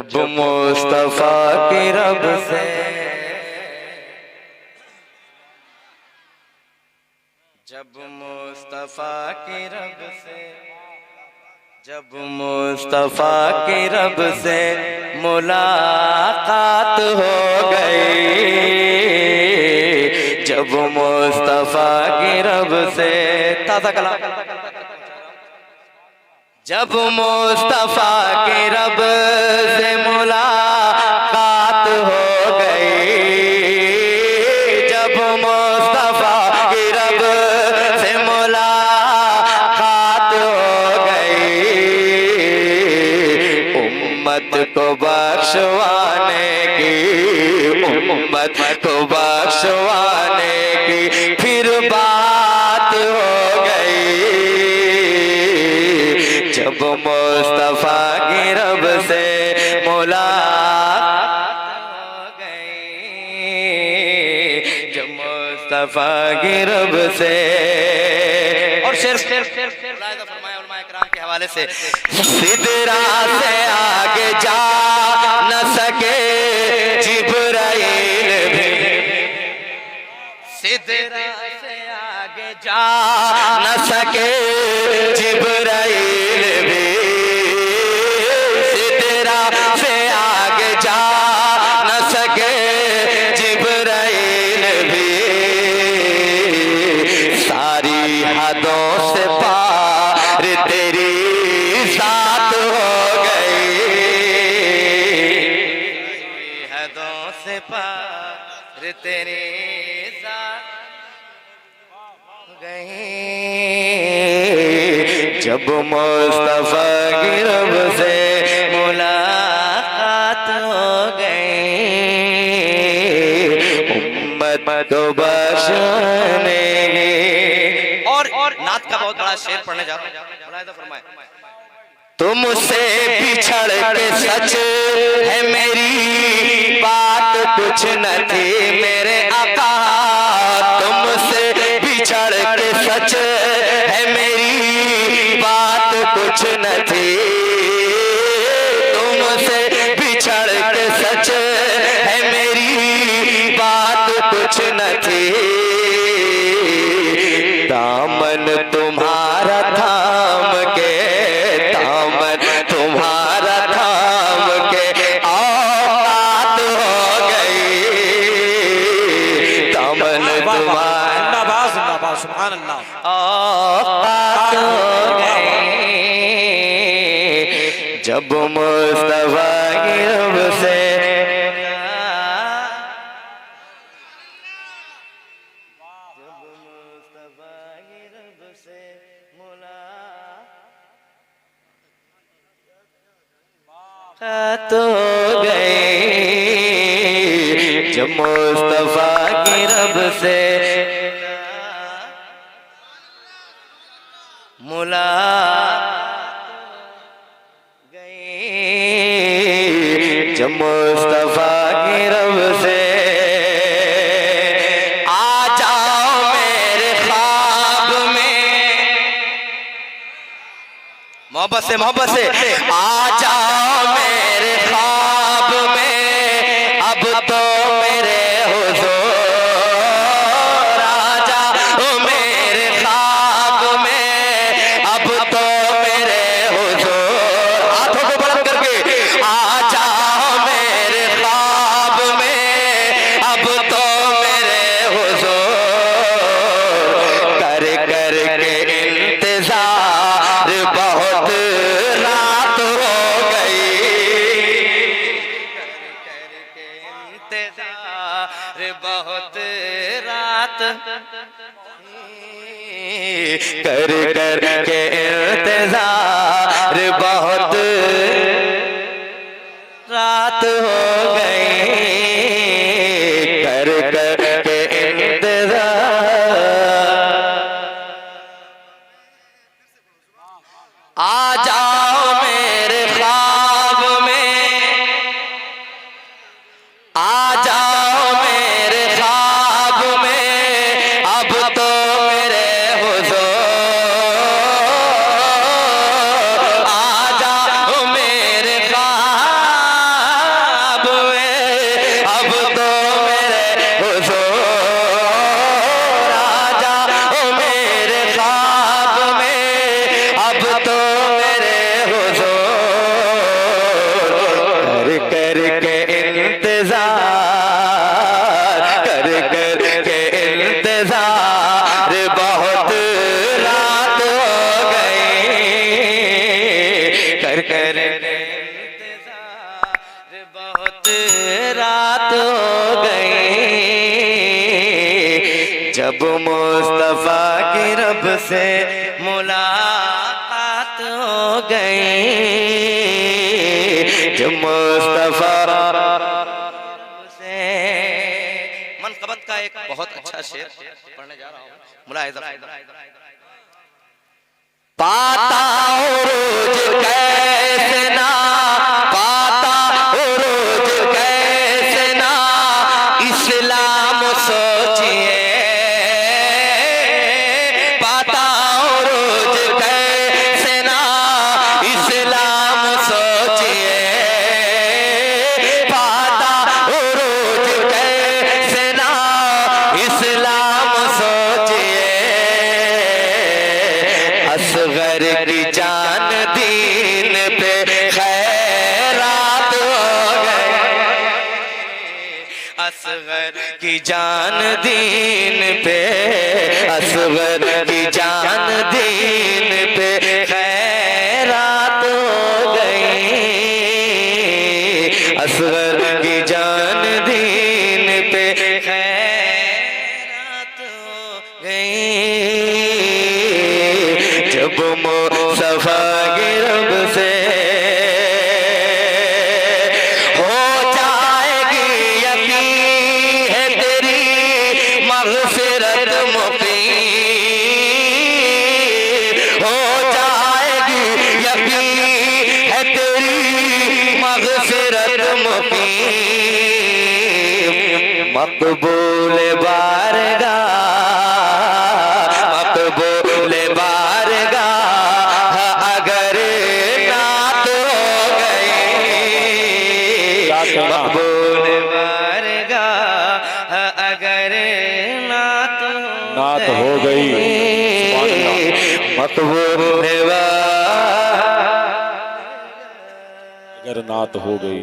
जब मुस्तफा की रब से जब मुस्तफा की रब से जब मुस्तफा की रब से मुलाकात हो गई, जब मुस्तफा की रब से ताज़ा कलाम, जब मुस्तफा की रब से मुलाकात हो गई, जब मुस्तफा की रब से मुलाकात हो गई, उम्मत को बख्शवाने की, उम्मत को बख्शवाने की फिर बात हो गई, जब मुस्तफा की रब से मुलाकात हो गई, जब मुस्तफा की रब से। और शेर फरमाया उलमाए किराम के हवाले से, सिदरा से आगे जा न सके जिब्राइल भी, सिदरा से आगे जा न सके जिब्राइल भी, सिदरा से आगे जा न सके जिब्राइल भी, सारी हदों से पार तेरी ज़ात हो गई, हदों से पार तेरी ज़ात गई, जब मुस्तफा की रब से मुलाकात हो गई, उम्मत को बख्शने की। और नात का बहुत बड़ा शेर पढ़ने जा रहा हूं, फरमाए, तुमसे बिछड़ के सच है मेरी बात कुछ न थी मेरे आका, तुमसे बिछड़ के सच है मेरी बात कुछ न थी, तुमसे बिछड़ के सच है मेरी बात कुछ न थी, दामन तुम्हारा थाम के, दामन तुम्हारा थाम के औकात हो गई, दामन तुम्हारा सुभान अल्लाह औकात हो गई, जब मुस्तफा की रब से तो गई, जब मुस्तफा की रब से मुलाकात गई, जब मुस्तफा की रब से। आ जाओ मेरे ख्वाब में, मोहब्बत से आ जाओ मेरे ख्वाब में, अब तो मेरे हुजूर, आ जाओ मेरे ख्वाब में, अब तो मेरे हुजूर, हाथों को बुलंद करके, आ जाओ मेरे ख्वाब में, अब तो मेरे हुजूर, कर कर के इंतजार बहुत रात हो गई, इंतजार बहुत रात, कर कर के इंतजार बहुत रात हो गई, कर कर के इंतजार। आ जाओ मेरे ख्वाब में, आ जाओ मेरे ख्वाब में, अब तो मेरे हुजूर, आ जाओ मेरे ख्वाब के इंतजार, कर के इंतजार, बहुत रात हो गई, कर इंतजार, बहुत रात हो गई। जब मुस्तफा की रब से मुलाकात हो गई, जब मुस्तफा से मनकबत का एक बहुत अच्छा शेर पढ़ने जा रहा हूँ, मुलाहिजा। पाता हूँ रोज कैसे ना, पाता हूँ रोज कैसे ना, इस्लाम सोचिए, पाता हूँ रोज कैसे ना, इस्लाम सोचिए, पाता हूँ रोज कैसे ना, इस्लाम सोचिए। असगर की जान दीन पे खैरात हो गए, असगर की जान दीन पे, असगर की जान दीन पे खैरात हो गई, असगर की जान दीन पे खैरात हो गई। जब मुस्तफा की रब से हो जाएगी यकीन है तेरी मग़फ़िरत मुक़ीम, हो जाएगी यकीन है तेरी मग़फ़िरत मुक़ीम। मक़बूल बारगाह, मक़बूल बारगाह अगर नात हो गई, मक़बूल बारगाह अगर नात हो गई, मक़बूल अगर नात हो गई।